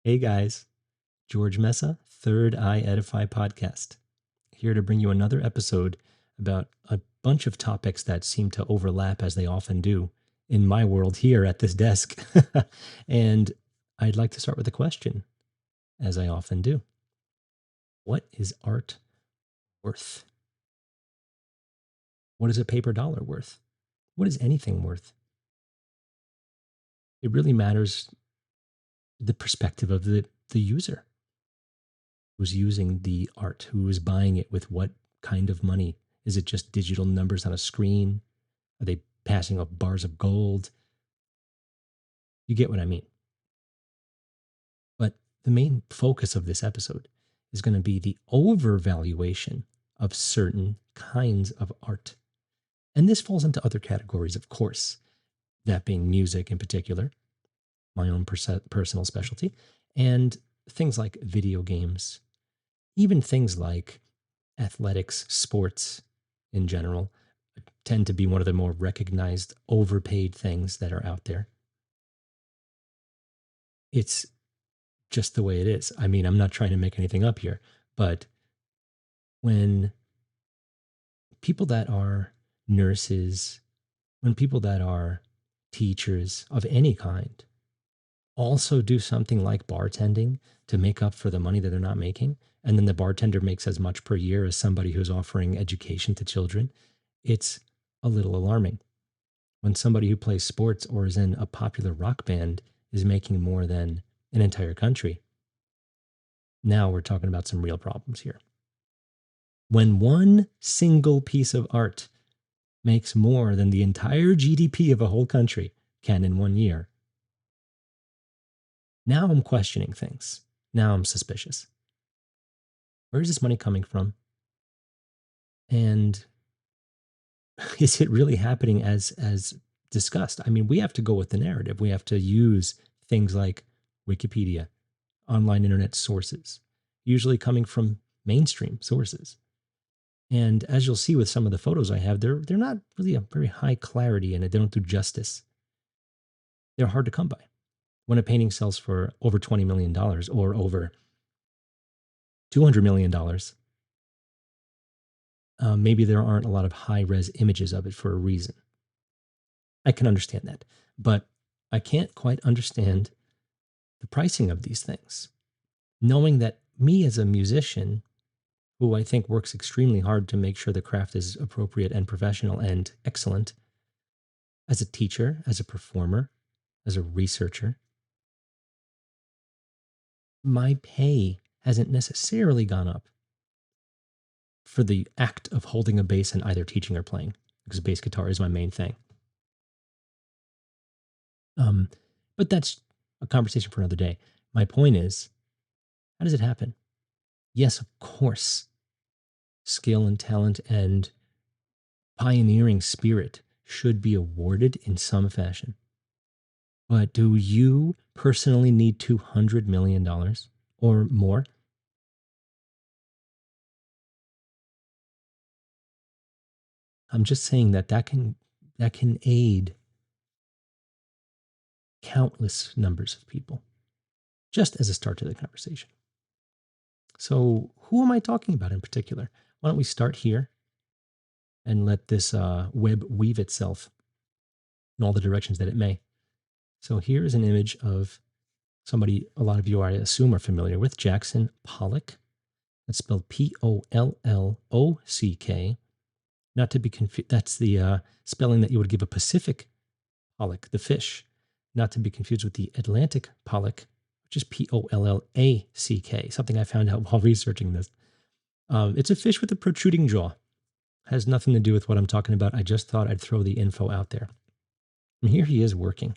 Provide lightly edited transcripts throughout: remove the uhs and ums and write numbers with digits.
Hey guys, George Mesa, Third Eye Edify podcast, here to bring you another episode about a bunch of topics that seem to overlap as they often do in my world here at this desk. And I'd like to start with a question, as I often do. What is art worth? What is a paper dollar worth? What is anything worth? It really matters the perspective of the user who's using the art, who is buying it with what kind of money. Is it just digital numbers on a screen? Are they passing up bars of gold? You get what I mean. But the main focus of this episode is going to be the overvaluation of certain kinds of art. And this falls into other categories, of course, that being music in particular, my own personal specialty, and things like video games, even things like athletics, sports in general, tend to be one of the more recognized, overpaid things that are out there. It's just the way it is. I mean, I'm not trying to make anything up here, but when people that are nurses, when people that are teachers of any kind also do something like bartending to make up for the money that they're not making, and then the bartender makes as much per year as somebody who's offering education to children, it's a little alarming. When somebody who plays sports or is in a popular rock band is making more than an entire country, now we're talking about some real problems here. When one single piece of art makes more than the entire GDP of a whole country can in 1 year, now I'm questioning things. Now I'm suspicious. Where is this money coming from? And is it really happening as discussed? I mean, we have to go with the narrative. We have to use things like Wikipedia, online internet sources, usually coming from mainstream sources. And as you'll see with some of the photos I have, they're not really a very high clarity and they don't do justice. They're hard to come by. When a painting sells for over $20 million or over $200 million, maybe there aren't a lot of high res images of it for a reason. I can understand that. But I can't quite understand the pricing of these things. Knowing that me as a musician, who I think works extremely hard to make sure the craft is appropriate and professional and excellent, as a teacher, as a performer, as a researcher, my pay hasn't necessarily gone up for the act of holding a bass and either teaching or playing, because bass guitar is my main thing. Um, but that's a conversation for another day. My point is, how does it happen? Yes, of course, skill and talent and pioneering spirit should be awarded in some fashion. But do you personally need $200 million or more? I'm just saying that can aid countless numbers of people, just as a start to the conversation. So, who am I talking about in particular? Why don't we start here and let this web weave itself in all the directions that it may. So, here is an image of somebody a lot of you, I assume, are familiar with, Jackson Pollock. That's spelled Pollock. Not to be confused, that's the spelling that you would give a Pacific pollock, the fish, not to be confused with the Atlantic pollock, which is Pollack, something I found out while researching this. It's a fish with a protruding jaw. Has nothing to do with what I'm talking about. I just thought I'd throw the info out there. And here he is working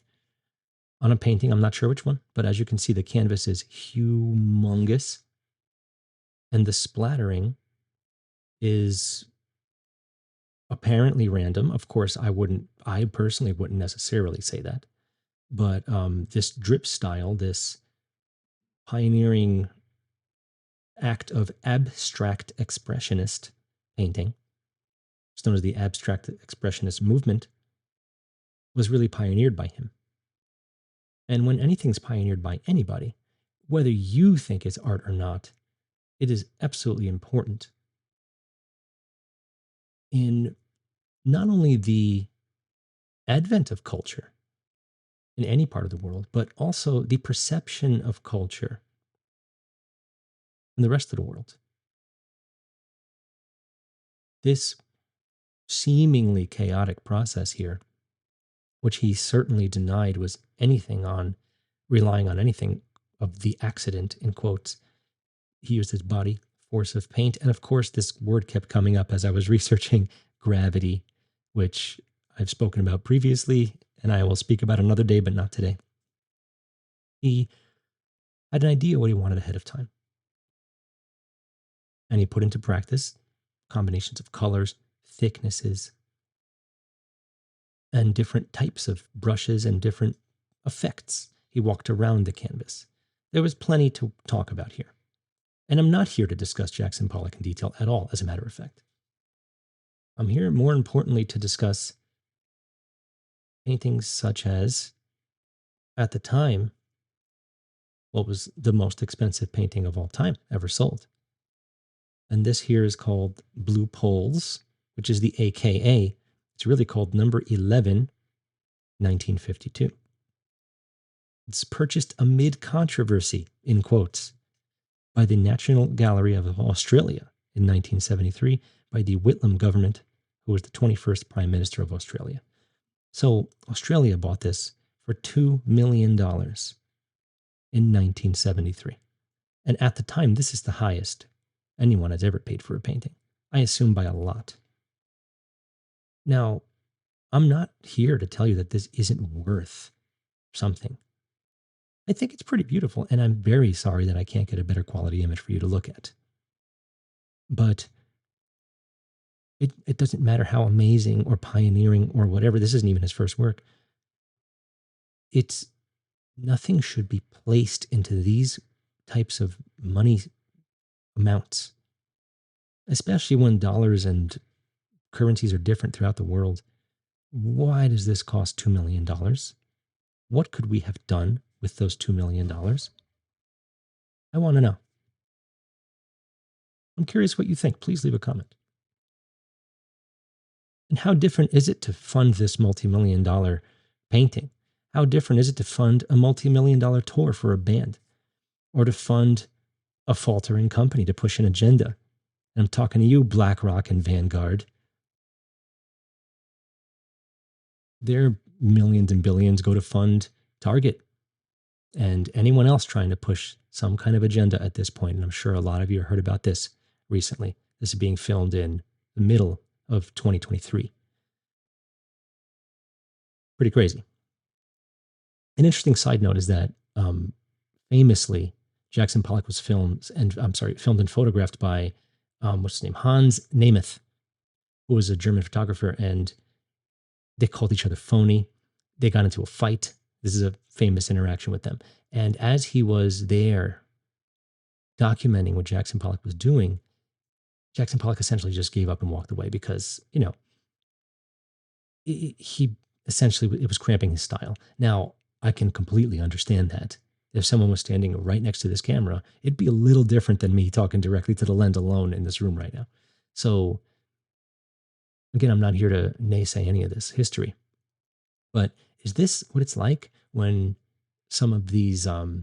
on a painting. I'm not sure which one, but as you can see, the canvas is humongous. And the splattering is apparently random. Of course, I personally wouldn't necessarily say that. But this drip style, this pioneering act of abstract expressionist painting, it's known as the abstract expressionist movement, was really pioneered by him. And when anything's pioneered by anybody, whether you think it's art or not, it is absolutely important in not only the advent of culture in any part of the world, but also the perception of culture in the rest of the world. This seemingly chaotic process here, which he certainly denied was anything on relying on anything of the accident, in quotes. He used his body, force of paint. And of course, this word kept coming up as I was researching gravity, which I've spoken about previously, and I will speak about another day, but not today. He had an idea what he wanted ahead of time. And he put into practice combinations of colors, thicknesses, and different types of brushes and different effects. He walked around the canvas. There was plenty to talk about here. And I'm not here to discuss Jackson Pollock in detail at all, as a matter of fact. I'm here, more importantly, to discuss paintings such as, at the time, what was the most expensive painting of all time ever sold. And this here is called Blue Poles, which is the AKA. It's really called number 11, 1952. It's purchased amid controversy, in quotes, by the National Gallery of Australia in 1973 by the Whitlam government, who was the 21st Prime Minister of Australia. So Australia bought this for $2 million in 1973. And at the time, this is the highest anyone has ever paid for a painting. I assume by a lot. Now, I'm not here to tell you that this isn't worth something. I think it's pretty beautiful, and I'm very sorry that I can't get a better quality image for you to look at. But it doesn't matter how amazing or pioneering or whatever, this isn't even his first work. It's nothing should be placed into these types of money amounts, especially when dollars and currencies are different throughout the world. Why does this cost $2 million? What could we have done with those $2 million? I want to know. I'm curious what you think. Please leave a comment. And how different is it to fund this multi-million dollar painting? How different is it to fund a multi-million dollar tour for a band, or to fund a faltering company to push an agenda? And I'm talking to you, BlackRock and Vanguard. Their millions and billions go to fund Target and anyone else trying to push some kind of agenda at this point. And I'm sure a lot of you heard about this recently. This is being filmed in the middle of 2023. Pretty crazy. An interesting side note is that famously, Jackson Pollock was filmed and photographed by what's his name, Hans Nemeth, who was a German photographer, and they called each other phony. They got into a fight. This is a famous interaction with them. And as he was there documenting what Jackson Pollock was doing, Jackson Pollock essentially just gave up and walked away because, he essentially, it was cramping his style. Now, I can completely understand that. If someone was standing right next to this camera, it'd be a little different than me talking directly to the lens alone in this room right now. So, again, I'm not here to naysay any of this history. But is this what it's like when some of these, what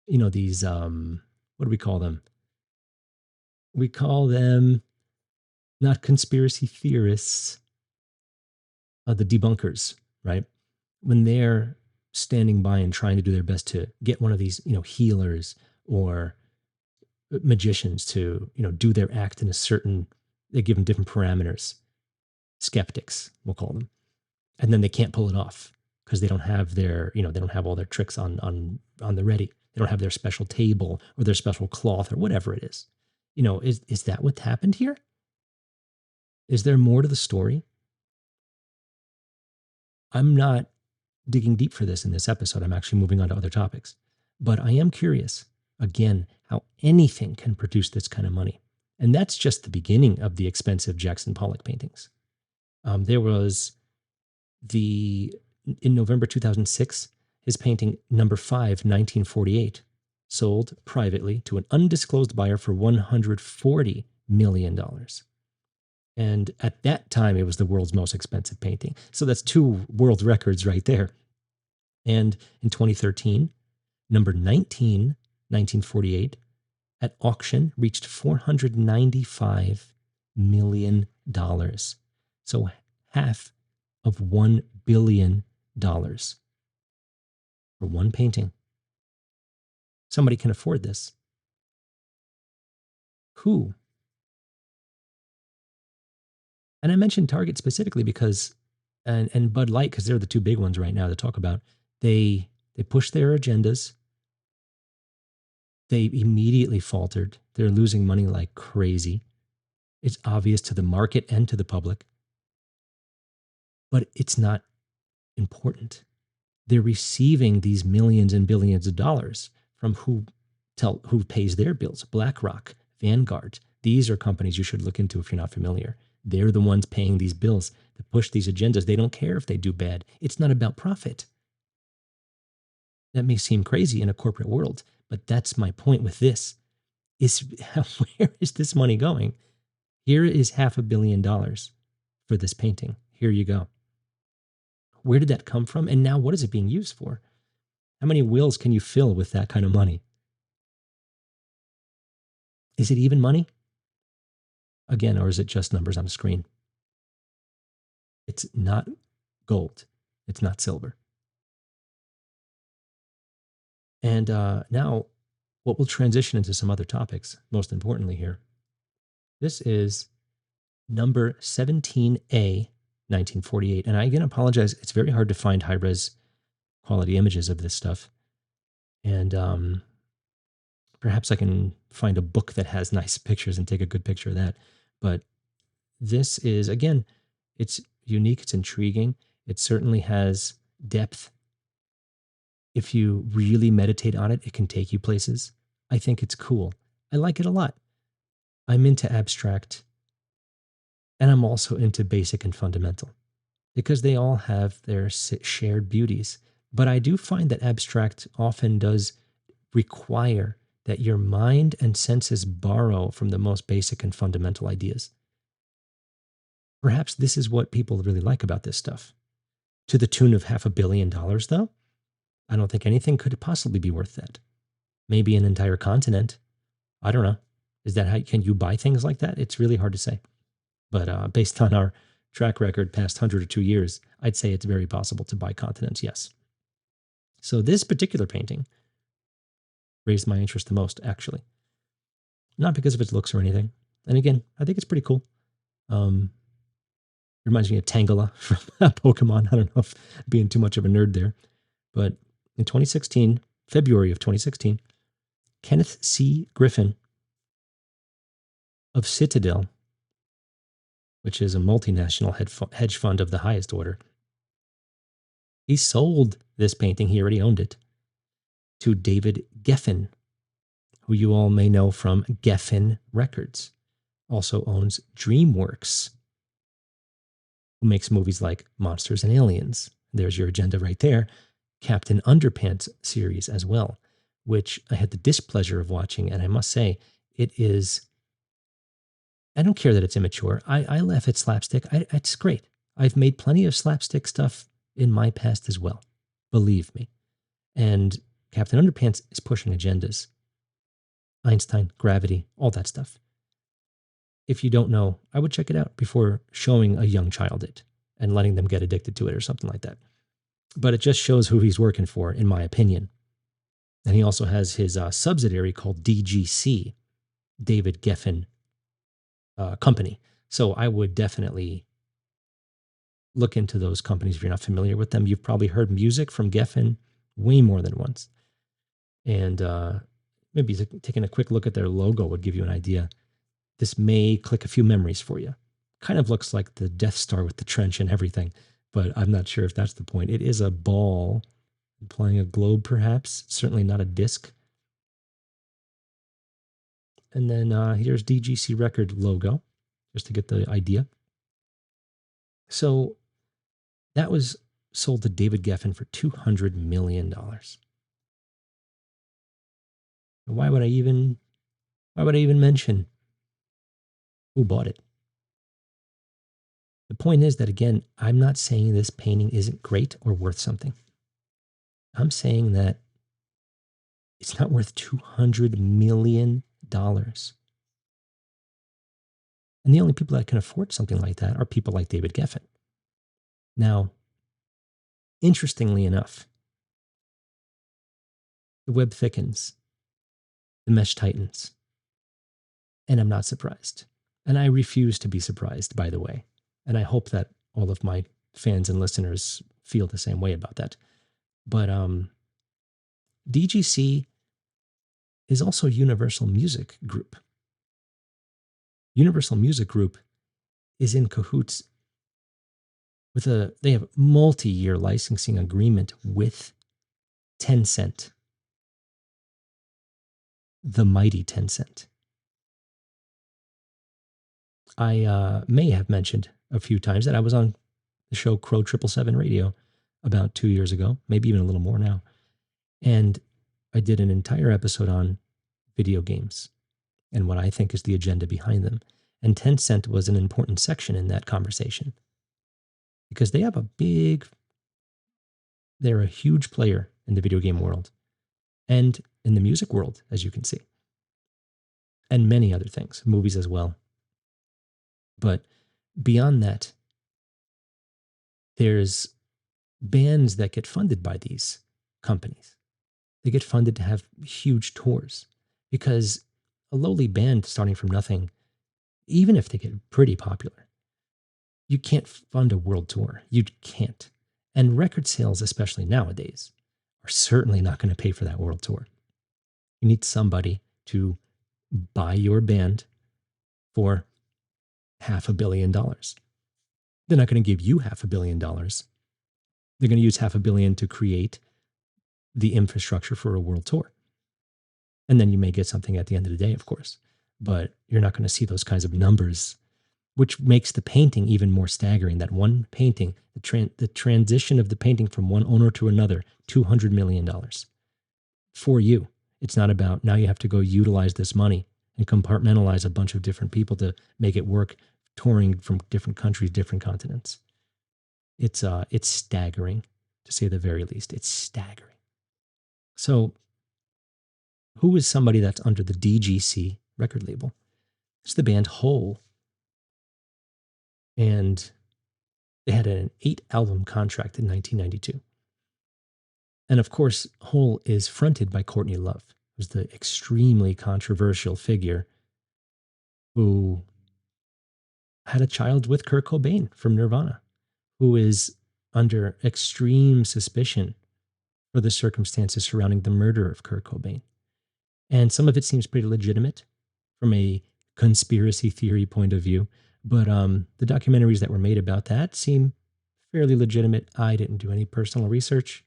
do we call them? We call them not conspiracy theorists, the debunkers, right? When they're standing by and trying to do their best to get one of these, healers or magicians to, do their act in a certain, they give them different parameters, skeptics, we'll call them. And then they can't pull it off because they don't have their, they don't have all their tricks on the ready. They don't have their special table or their special cloth or whatever it is. Is that what happened here? Is there more to the story? I'm not digging deep for this in this episode. I'm actually moving on to other topics. But I am curious, again, how anything can produce this kind of money. And that's just the beginning of the expensive Jackson Pollock paintings. There was in November 2006, His painting number 5, 1948, sold privately to an undisclosed buyer for $140 million. And at that time, it was the world's most expensive painting. So that's 2 world records right there. And in 2013, number 19, 1948, at auction reached $495 million. So half of $1 billion for one painting. Somebody can afford this. Who? And I mentioned Target specifically because, and Bud Light, because they're the 2 big ones right now to talk about. They push their agendas. They immediately faltered. They're losing money like crazy. It's obvious to the market and to the public, but it's not important. They're receiving these millions and billions of dollars from who pays their bills. BlackRock, Vanguard. These are companies you should look into if you're not familiar. They're the ones paying these bills to push these agendas. They don't care if they do bad. It's not about profit. That may seem crazy in a corporate world, but that's my point with this. Is where is this money going? Here is $500 million for this painting. Here you go. Where did that come from? And now what is it being used for? How many wills can you fill with that kind of money? Is it even money? Again, or is it just numbers on a screen? It's not gold. It's not silver. And now what will transition into some other topics, most importantly here. This is number 17A, 1948. And I again apologize. It's very hard to find high-res quality images of this stuff. And perhaps I can find a book that has nice pictures and take a good picture of that. But this is, again, it's unique. It's intriguing. It certainly has depth. If you really meditate on it, it can take you places. I think it's cool. I like it a lot. I'm into abstract, and I'm also into basic and fundamental because they all have their shared beauties. But I do find that abstract often does require that your mind and senses borrow from the most basic and fundamental ideas. Perhaps this is what people really like about this stuff. To the tune of $500 million, though, I don't think anything could possibly be worth that. Maybe an entire continent. I don't know. Is that how can you buy things like that? It's really hard to say. But based on our track record past 100 or 2 years, I'd say it's very possible to buy continents, yes. So this particular painting raised my interest the most, actually. Not because of its looks or anything. And again, I think it's pretty cool. Reminds me of Tangela from Pokemon. I don't know if being too much of a nerd there. But in 2016, February of 2016, Kenneth C. Griffin of Citadel, which is a multinational hedge fund of the highest order, he sold this painting, he already owned it, to David Geffen, who you all may know from Geffen Records, also owns DreamWorks, who makes movies like Monsters and Aliens. There's your agenda right there. Captain Underpants series as well, which I had the displeasure of watching, and I must say, it is, I don't care that it's immature. I laugh at slapstick. It's great. I've made plenty of slapstick stuff in my past as well, believe me. And Captain Underpants is pushing agendas. Einstein, gravity, all that stuff. If you don't know, I would check it out before showing a young child it and letting them get addicted to it or something like that. But it just shows who he's working for, in my opinion. And he also has his subsidiary called DGC, David Geffen Company. So I would definitely look into those companies if you're not familiar with them. You've probably heard music from Geffen way more than once. And maybe taking a quick look at their logo would give you an idea. This may click a few memories for you. Kind of looks like the Death Star with the trench and everything, but I'm not sure if that's the point. It is a ball implying a globe, perhaps. Certainly not a disc. And then here's DGC record logo, just to get the idea. So that was sold to David Geffen for $200 million. Why would I even mention who bought it? The point is that, again, I'm not saying this painting isn't great or worth something. I'm saying that it's not worth $200 million. And the only people that can afford something like that are people like David Geffen. Now, interestingly enough, the web thickens, the mesh tightens, and I'm not surprised. And I refuse to be surprised, by the way. And I hope that all of my fans and listeners feel the same way about that. But DGC is also Universal Music Group. Universal Music Group is in cahoots with they have a multi-year licensing agreement with Tencent, the mighty Tencent. I may have mentioned a few times that I was on the show Crow 777 Radio about 2 years ago, maybe even a little more now. And I did an entire episode on video games and what I think is the agenda behind them. And Tencent was an important section in that conversation because they have they're a huge player in the video game world and in the music world, as you can see, and many other things, movies as well. But beyond that, there's bands that get funded by these companies. They get funded to have huge tours because a lowly band starting from nothing, even if they get pretty popular, you can't fund a world tour. You can't. And record sales, especially nowadays, are certainly not going to pay for that world tour. You need somebody to buy your band for $500 million. They're not going to give you $500 million. They're going to use $500 million to create the infrastructure for a world tour. And then you may get something at the end of the day, of course, but you're not going to see those kinds of numbers, which makes the painting even more staggering. That one painting, the transition of the painting from one owner to another, $200 million for you. It's not about now you have to go utilize this money and compartmentalize a bunch of different people to make it work, touring from different countries, different continents. It's staggering, to say the very least. It's staggering. So who is somebody that's under the DGC record label? It's the band Hole. And they had an 8-album contract in 1992. And of course, Hole is fronted by Courtney Love, who's the extremely controversial figure who had a child with Kurt Cobain from Nirvana, who is under extreme suspicion for the circumstances surrounding the murder of Kurt Cobain. And some of it seems pretty legitimate from a conspiracy theory point of view, but the documentaries that were made about that seem fairly legitimate. I didn't do any personal research.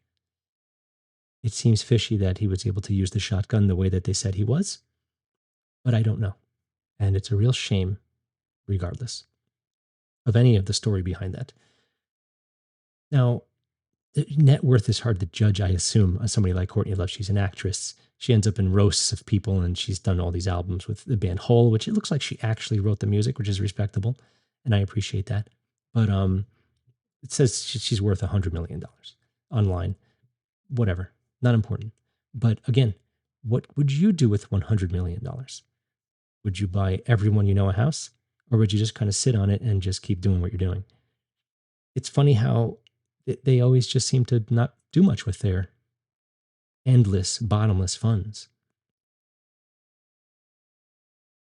It seems fishy that he was able to use the shotgun the way that they said he was, but I don't know. And it's a real shame, regardless of any of the story behind that. Now, net worth is hard to judge, I assume, on somebody like Courtney Love. She's an actress. She ends up in roasts of people, and she's done all these albums with the band Hole, which it looks like she actually wrote the music, which is respectable, and I appreciate that. But it says she's worth $100 million online. Whatever, not important. But again, what would you do with $100 million? Would you buy everyone you know a house, or would you just kind of sit on it and just keep doing what you're doing? It's funny how they always just seem to not do much with their endless, bottomless funds.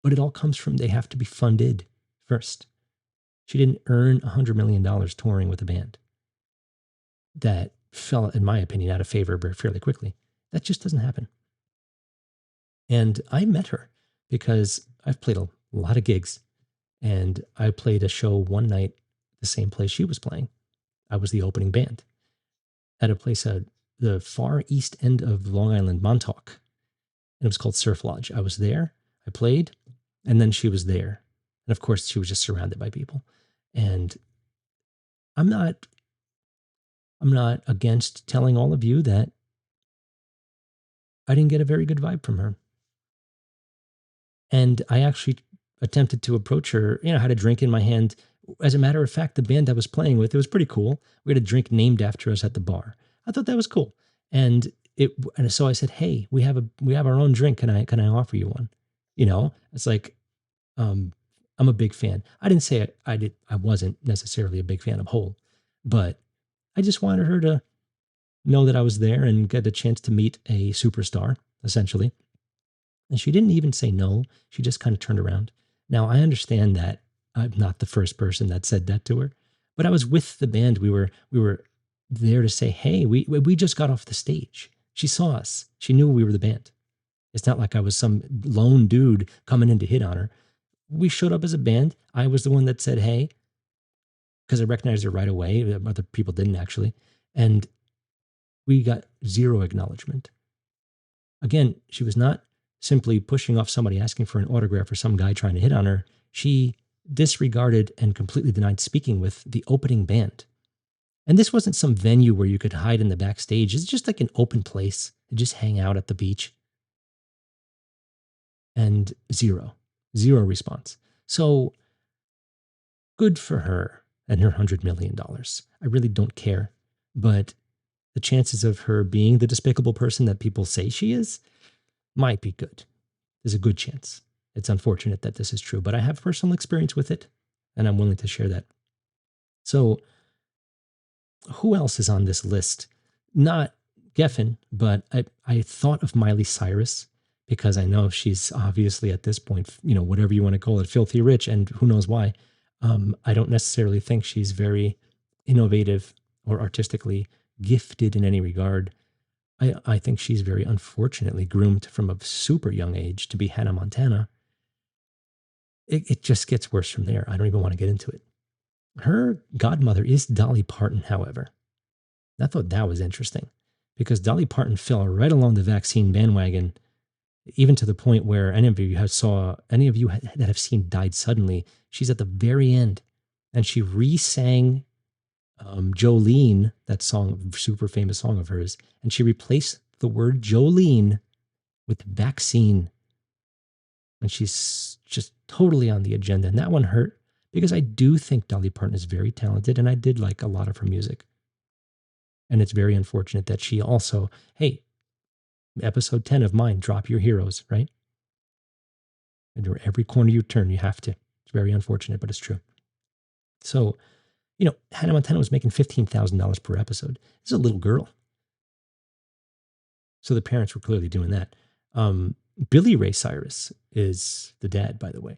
But it all comes from they have to be funded first. She didn't earn $100 million touring with a band. That fell, in my opinion, out of favor fairly quickly. That just doesn't happen. And I met her because I've played a lot of gigs, and I played a show one night, the same place she was playing. I was the opening band at a place at the far east end of Long Island, Montauk. And it was called Surf Lodge. I was there, I played, and then she was there. And of course, she was just surrounded by people. And I'm not I'm not against telling all of you that I didn't get a very good vibe from her. And I actually attempted to approach her, had a drink in my hand. As a matter of fact, the band I was playing with, it was pretty cool. We had a drink named after us at the bar. I thought that was cool. And so I said, "Hey, we have our own drink. Can I offer you one?" It's like, um, I'm a big fan. I didn't say I wasn't necessarily a big fan of Hole, but I just wanted her to know that I was there and get a chance to meet a superstar, essentially. And she didn't even say no. She just kind of turned around. Now, I understand that I'm not the first person that said that to her, but I was with the band. We were there to say, "Hey, we just got off the stage." She saw us. She knew we were the band. It's not like I was some lone dude coming in to hit on her. We showed up as a band. I was the one that said, "Hey," because I recognized her right away. Other people didn't actually. And we got zero acknowledgement. Again, she was not simply pushing off somebody asking for an autograph or some guy trying to hit on her. She disregarded and completely denied speaking with the opening band. And this wasn't some venue where you could hide in the backstage. It's just like an open place and just hang out at the beach. And zero response. So good for her and her $100 million. I really don't care. But the chances of her being the despicable person that people say she is might be good. There's a good chance. It's unfortunate that this is true, but I have personal experience with it, and I'm willing to share that. So, who else is on this list? Not Geffen, but I thought of Miley Cyrus because I know she's obviously at this point, whatever you want to call it, filthy rich, and who knows why. I don't necessarily think she's very innovative or artistically gifted in any regard. I think she's very unfortunately groomed from a super young age to be Hannah Montana. It just gets worse from there. I don't even want to get into it. Her godmother is Dolly Parton, however. I thought that was interesting because Dolly Parton fell right along the vaccine bandwagon, even to the point where any of you that have seen Died Suddenly, she's at the very end and she re-sang Jolene, that song, super famous song of hers, and she replaced the word Jolene with vaccine. And she's just totally on the agenda. And that one hurt because I do think Dolly Parton is very talented and I did like a lot of her music. And it's very unfortunate that she also, hey, episode 10 of mine, drop your heroes, right? And every corner you turn, you have to. It's very unfortunate, but it's true. So, Hannah Montana was making $15,000 per episode. This is a little girl. So the parents were clearly doing that. Billy Ray Cyrus is the dad, by the way.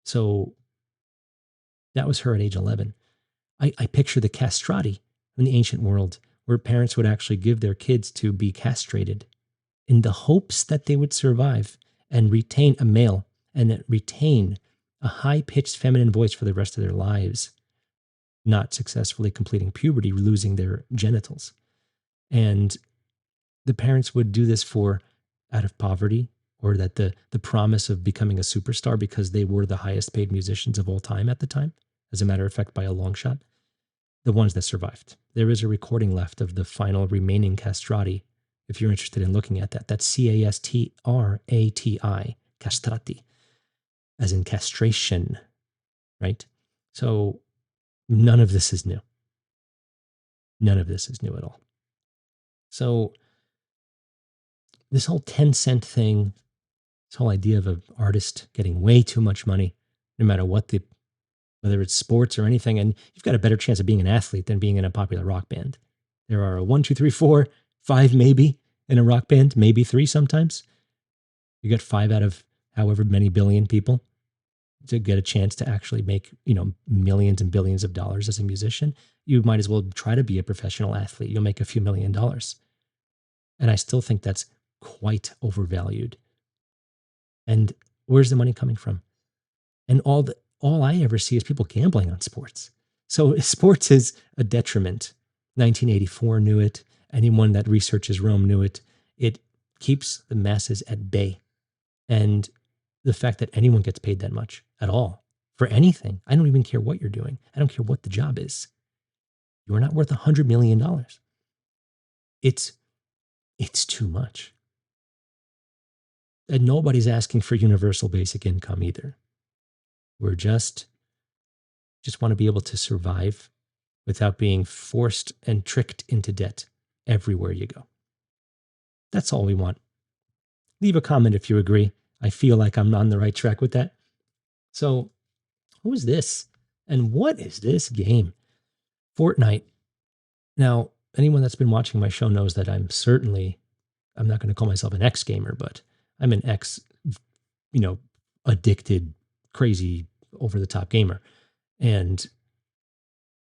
So that was her at age 11. I picture the castrati in the ancient world where parents would actually give their kids to be castrated in the hopes that they would survive and retain a male and retain a high-pitched feminine voice for the rest of their lives, not successfully completing puberty, losing their genitals. And the parents would do this out of poverty, or that the promise of becoming a superstar because they were the highest paid musicians of all time at the time, as a matter of fact, by a long shot, the ones that survived. There is a recording left of the final remaining castrati, if you're interested in looking at that. That's Castrati, castrati, as in castration, right? So none of this is new. None of this is new at all. So this whole 10-cent thing, this whole idea of an artist getting way too much money, no matter whether it's sports or anything, and you've got a better chance of being an athlete than being in a popular rock band. There are 1, 2, 3, 4, 5 maybe in a rock band, maybe 3 sometimes. You get 5 out of however many billion people to get a chance to actually make, millions and billions of dollars as a musician. You might as well try to be a professional athlete. You'll make a few $1,000,000. And I still think that's quite overvalued. And where's the money coming from? And all I ever see is people gambling on sports. So sports is a detriment. 1984 knew it. Anyone that researches Rome knew it. It keeps the masses at bay. And the fact that anyone gets paid that much at all for anything, I don't even care what you're doing. I don't care what the job is. You are not worth $100 million. It's it's too much. And nobody's asking for universal basic income either. We're just want to be able to survive without being forced and tricked into debt everywhere you go. That's all we want. Leave a comment if you agree. I feel like I'm on the right track with that. So, who is this? And what is this game? Fortnite. Now, anyone that's been watching my show knows that I'm not going to call myself an ex gamer, but I'm an ex, addicted, crazy, over the top gamer. And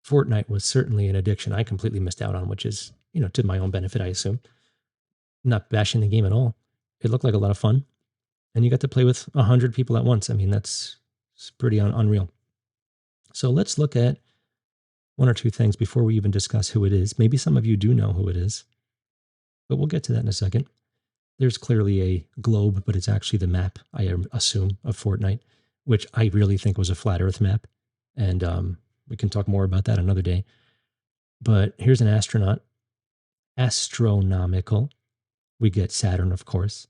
Fortnite was certainly an addiction I completely missed out on, which is, to my own benefit, I assume. Not bashing the game at all. It looked like a lot of fun. And you got to play with 100 people at once. I mean, it's pretty unreal. So let's look at one or two things before we even discuss who it is. Maybe some of you do know who it is, but we'll get to that in a second. There's clearly a globe, but it's actually the map, I assume, of Fortnite, which I really think was a flat Earth map. And we can talk more about that another day. But here's an astronaut. Astronomical. We get Saturn, of course,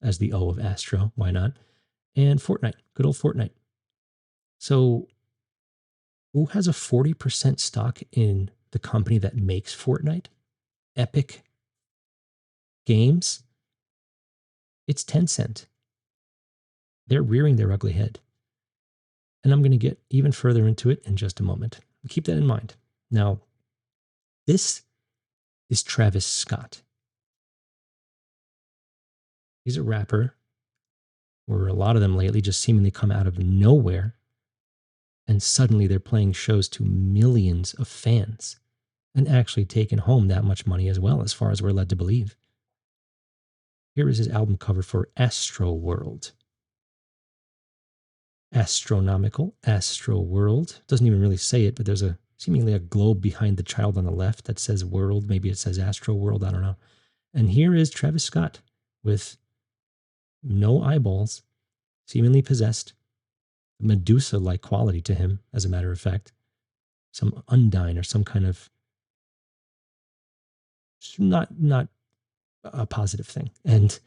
as the O of astro. Why not? And Fortnite. Good old Fortnite. So who has a 40% stock in the company that makes Fortnite? Epic Games. It's Tencent. They're rearing their ugly head. And I'm going to get even further into it in just a moment. Keep that in mind. Now, this is Travis Scott. He's a rapper, where a lot of them lately just seemingly come out of nowhere, and suddenly they're playing shows to millions of fans and actually taking home that much money as well, as far as we're led to believe. Here is his album cover for Astro World. Astronomical, Astro World. Doesn't even really say it, but there's seemingly a globe behind the child on the left that says world. Maybe it says Astro World. I don't know. And here is Travis Scott with no eyeballs, seemingly possessed, Medusa-like quality to him, as a matter of fact. Some Undine or some kind of not a positive thing. And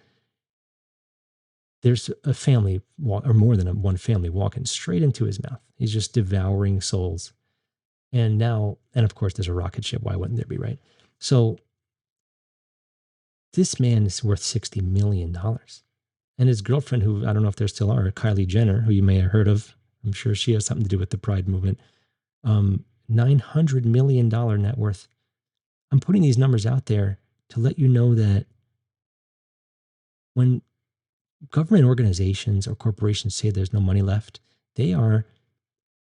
there's a family, or more than one family, walking straight into his mouth. He's just devouring souls. And of course, there's a rocket ship. Why wouldn't there be, right? So this man is worth $60 million. And his girlfriend, who I don't know if there still are, Kylie Jenner, who you may have heard of, I'm sure she has something to do with the Pride movement, $900 million net worth. I'm putting these numbers out there to let you know that when government organizations or corporations say there's no money left, they are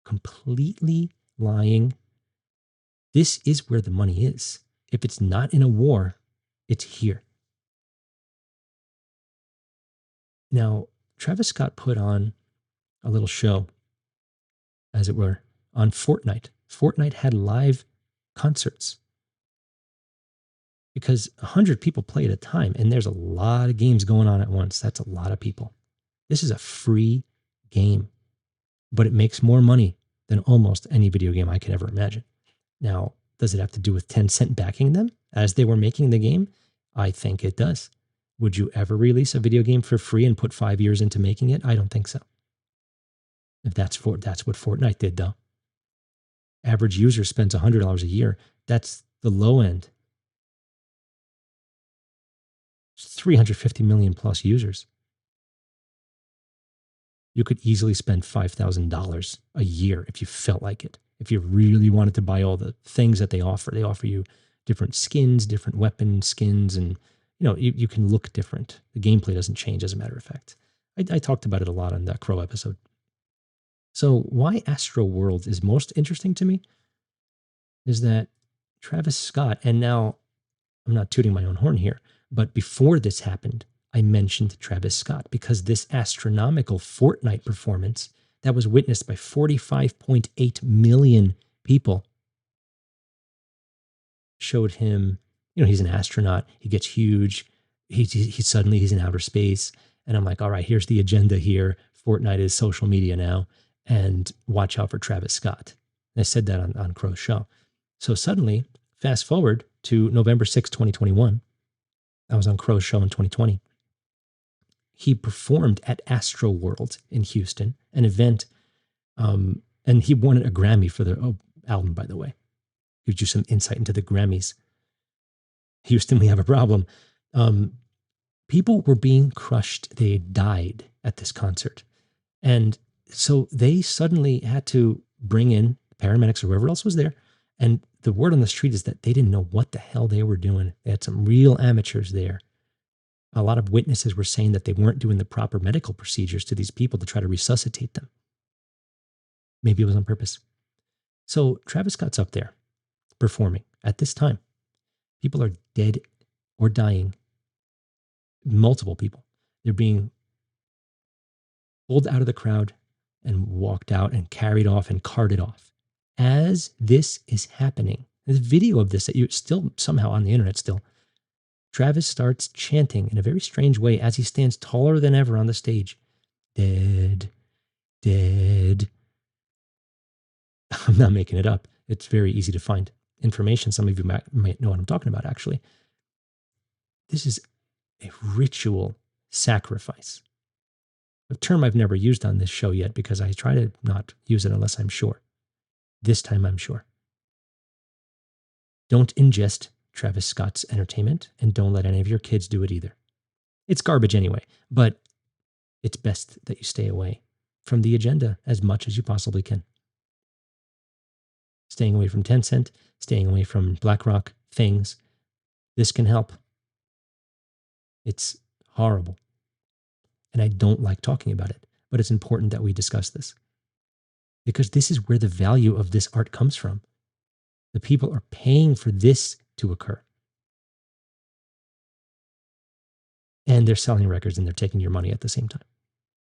completely lying. This is where the money is. If it's not in a war, it's here. Now, Travis Scott put on a little show, as it were, on Fortnite. Fortnite had live concerts because 100 people play at a time, and there's a lot of games going on at once. That's a lot of people. This is a free game, but it makes more money than almost any video game I can ever imagine. Now, does it have to do with Tencent backing them as they were making the game? I think it does. Would you ever release a video game for free and put 5 years into making it? I don't think so. If that's what Fortnite did, though. Average user spends $100 a year. That's the low end. 350 million plus users. You could easily spend $5,000 a year if you felt like it. If you really wanted to buy all the things that they offer you different skins, different weapon skins, and you can look different. The gameplay doesn't change, as a matter of fact. I talked about it a lot on that Crow episode. So why Astro World is most interesting to me is that Travis Scott, and now I'm not tooting my own horn here, but before this happened, I mentioned Travis Scott because this astronomical Fortnite performance that was witnessed by 45.8 million people showed him, he's an astronaut. He gets huge. He's in outer space. And I'm like, all right, here's the agenda here. Fortnite is social media now. And watch out for Travis Scott. And I said that on Crow's show. So suddenly, fast forward to November 6, 2021, I was on Crow's show in 2020. He performed at Astro World in Houston, an event, and he won a Grammy for the album, by the way. Gives you some insight into the Grammys. Houston, we have a problem. People were being crushed. They died at this concert. And so they suddenly had to bring in paramedics or whoever else was there. And the word on the street is that they didn't know what the hell they were doing. They had some real amateurs there. A lot of witnesses were saying that they weren't doing the proper medical procedures to these people to try to resuscitate them. Maybe it was on purpose. So Travis Scott's up there performing at this time. People are dead or dying. Multiple people. They're being pulled out of the crowd and walked out and carried off and carted off. As this is happening, there's a video of this that you're still somehow on the internet still. Travis starts chanting in a very strange way as he stands taller than ever on the stage. Dead, dead. I'm not making it up. It's very easy to find information. Some of you might know what I'm talking about, actually. This is a ritual sacrifice. A term I've never used on this show yet because I try to not use it unless I'm sure. This time I'm sure. Don't ingest Travis Scott's entertainment, and don't let any of your kids do it either. It's garbage anyway, but it's best that you stay away from the agenda as much as you possibly can. Staying away from Tencent, staying away from BlackRock things. This can help. It's horrible. And I don't like talking about it, but it's important that we discuss this. Because this is where the value of this art comes from. The people are paying for this to occur. And they're selling records and they're taking your money at the same time,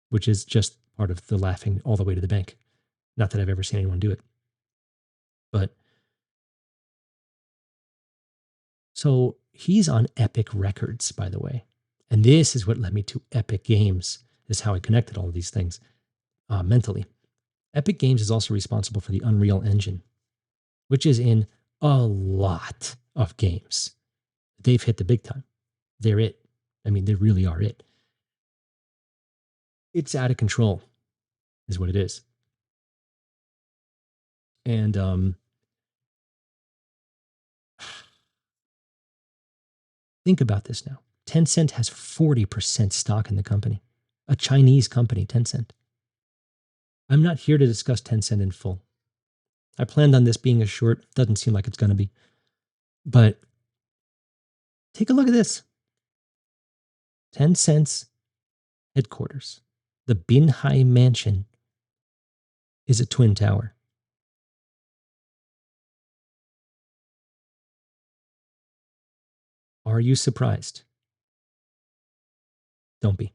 which is just part of the laughing all the way to the bank. Not that I've ever seen anyone do it. But so he's on Epic Records, by the way. And this is what led me to Epic Games. This is how I connected all of these things mentally. Epic Games is also responsible for the Unreal Engine, which is in a lot of games. They've hit the big time. They're it. I mean, they really are it. It's out of control, is what it is. And think about this now. Tencent has 40% stock in the company. A Chinese company, Tencent. I'm not here to discuss Tencent in full. I planned on this being a short. Doesn't seem like it's going to be. But take a look at this. Tencent's headquarters, the Binhai Mansion, is a twin tower. Are you surprised? Don't be.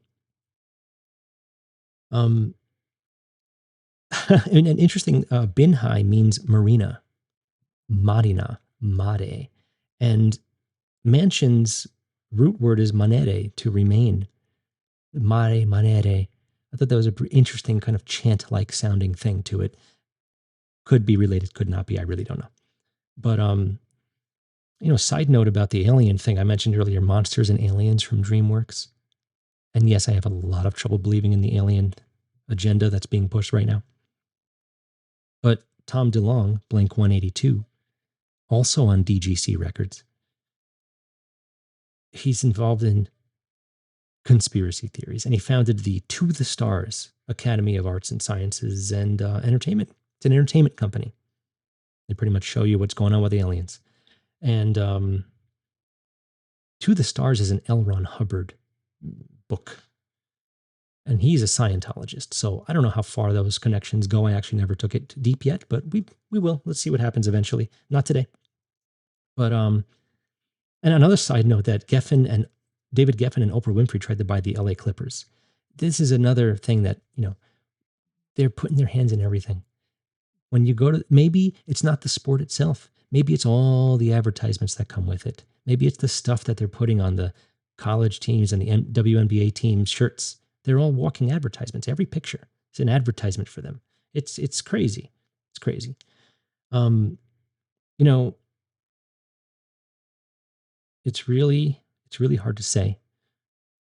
An interesting, Binhai means marina, marina, mare, and mansion's root word is manere, to remain. Mare, manere. I thought that was an interesting kind of chant-like sounding thing to it. Could be related, could not be. I really don't know. But side note about the alien thing I mentioned earlier, Monsters and Aliens from DreamWorks. And yes, I have a lot of trouble believing in the alien agenda that's being pushed right now. But Tom DeLonge, Blink 182, also on DGC Records, he's involved in conspiracy theories, and he founded the To the Stars Academy of Arts and Sciences and Entertainment. It's an entertainment company. They pretty much show you what's going on with aliens. And To the Stars is an L. Ron Hubbard book. And he's a Scientologist. So I don't know how far those connections go. I actually never took it deep yet, but we will. Let's see what happens eventually. Not today. But and another side note that David Geffen and Oprah Winfrey tried to buy the LA Clippers. This is another thing that, they're putting their hands in everything. When you go to, maybe it's not the sport itself. Maybe it's all the advertisements that come with it. Maybe it's the stuff that they're putting on the college teams and the WNBA team shirts. They're all walking advertisements. Every picture is an advertisement for them. It's crazy. It's crazy. It's It's really hard to say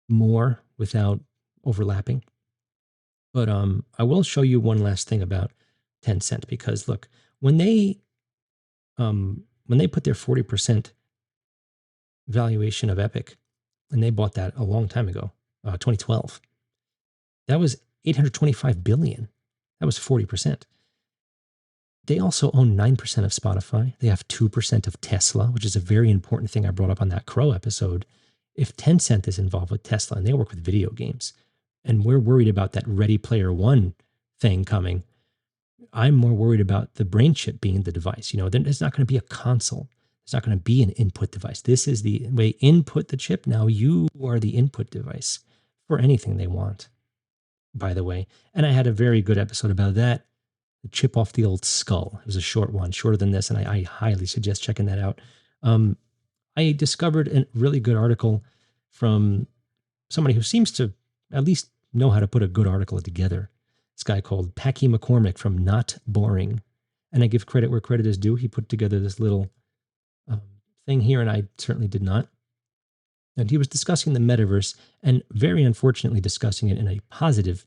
more without overlapping. But I will show you one last thing about Tencent, because look, when they put their 40% valuation of Epic, and they bought that a long time ago, 2012, that was 825 billion. That was 40%. They also own 9% of Spotify. They have 2% of Tesla, which is a very important thing I brought up on that Crow episode. If Tencent is involved with Tesla and they work with video games, and we're worried about that Ready Player One thing coming, I'm more worried about the brain chip being the device. Then it's not going to be a console. It's not going to be an input device. This is the way input the chip. Now you are the input device for anything they want, by the way. And I had a very good episode about that. The chip off the old skull. It was a short one, shorter than this, and I highly suggest checking that out. I discovered a really good article from somebody who seems to at least know how to put a good article together. This guy called Packy McCormick from Not Boring. And I give credit where credit is due. He put together this little thing here, and I certainly did not. And he was discussing the metaverse, and very unfortunately discussing it in a positive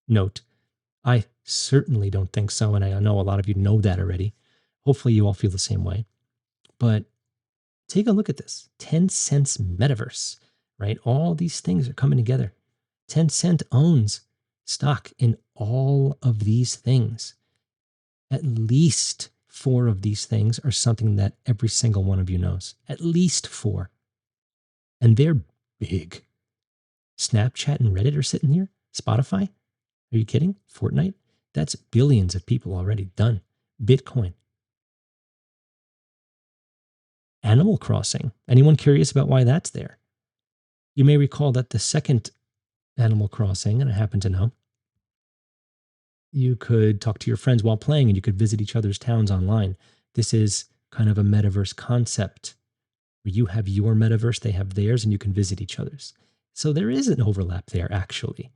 note. I certainly don't think so, and I know a lot of you know that already. Hopefully you all feel the same way. But take a look at this. Tencent's metaverse, right? All these things are coming together. Tencent owns stock in all of these things. At least 4 of these things are something that every single one of you knows. At least 4. And they're big. Snapchat and Reddit are sitting here. Spotify? Are you kidding? Fortnite? That's billions of people already done. Bitcoin. Animal Crossing. Anyone curious about why that's there? You may recall that the second Animal Crossing, and I happen to know, you could talk to your friends while playing and you could visit each other's towns online. This is kind of a metaverse concept where you have your metaverse, they have theirs, and you can visit each other's. So there is an overlap there, actually.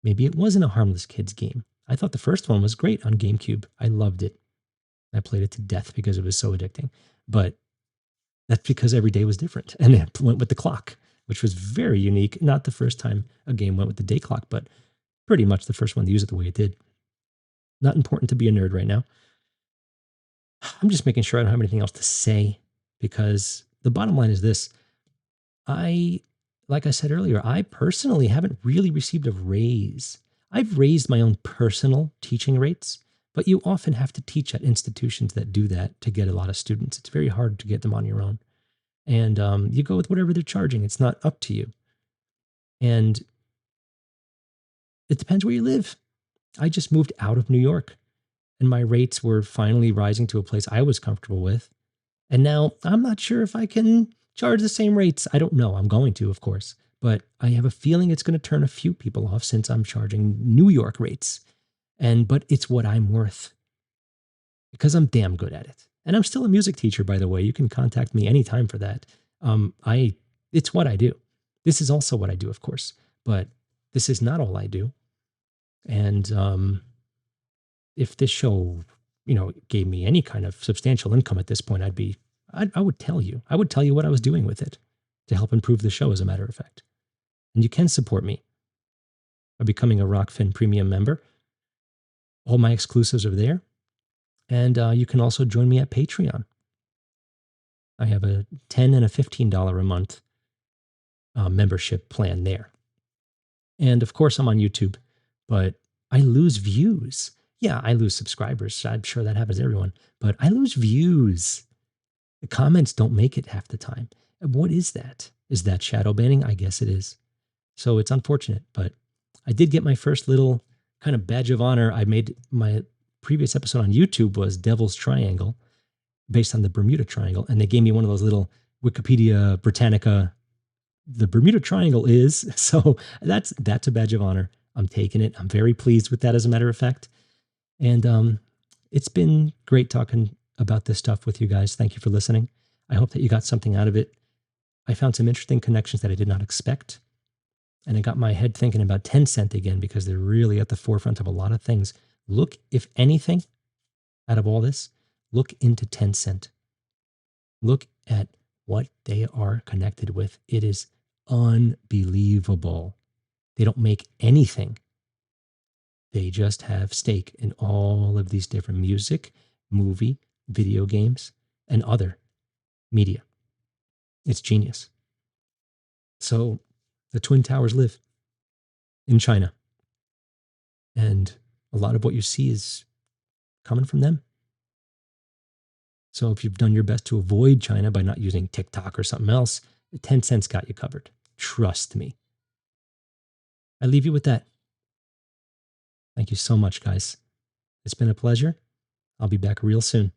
Maybe it wasn't a harmless kids game. I thought the first one was great on GameCube. I loved it. I played it to death because it was so addicting. But that's because every day was different. And it went with the clock, which was very unique. Not the first time a game went with the day clock, but pretty much the first one to use it the way it did. Not important to be a nerd right now. I'm just making sure I don't have anything else to say, because the bottom line is this. Like I said earlier, I personally haven't really received a raise. I've raised my own personal teaching rates, but you often have to teach at institutions that do that to get a lot of students. It's very hard to get them on your own. And you go with whatever they're charging. It's not up to you. And it depends where you live. I just moved out of New York, and my rates were finally rising to a place I was comfortable with. And now I'm not sure if I can charge the same rates. I don't know. I'm going to, of course. But I have a feeling it's going to turn a few people off since I'm charging New York rates. But it's what I'm worth, because I'm damn good at it. And I'm still a music teacher, by the way. You can contact me anytime for that. It's what I do. This is also what I do, of course. But this is not all I do. And if this show, gave me any kind of substantial income at this point, I would tell you. I would tell you what I was doing with it to help improve the show, as a matter of fact. And you can support me by becoming a Rockfin Premium member. All my exclusives are there. And you can also join me at Patreon. I have a $10 and a $15 a month membership plan there. And of course, I'm on YouTube, but I lose views. Yeah, I lose subscribers. I'm sure that happens to everyone, but I lose views. The comments don't make it half the time. What is that? Is that shadow banning? I guess it is. So it's unfortunate, but I did get my first little kind of badge of honor. I made my previous episode on YouTube was Devil's Triangle, based on the Bermuda Triangle. And they gave me one of those little Wikipedia Britannica, the Bermuda Triangle is. So that's a badge of honor. I'm taking it. I'm very pleased with that, as a matter of fact. And it's been great talking about this stuff with you guys. Thank you for listening. I hope that you got something out of it. I found some interesting connections that I did not expect. And it got my head thinking about Tencent again, because they're really at the forefront of a lot of things. Look, if anything, out of all this, look into Tencent. Look at what they are connected with. It is unbelievable. They don't make anything. They just have stake in all of these different music, movie, video games, and other media. It's genius. So the Twin Towers live in China. And a lot of what you see is coming from them. So if you've done your best to avoid China by not using TikTok or something else, 10 cents got you covered. Trust me. I leave you with that. Thank you so much, guys. It's been a pleasure. I'll be back real soon.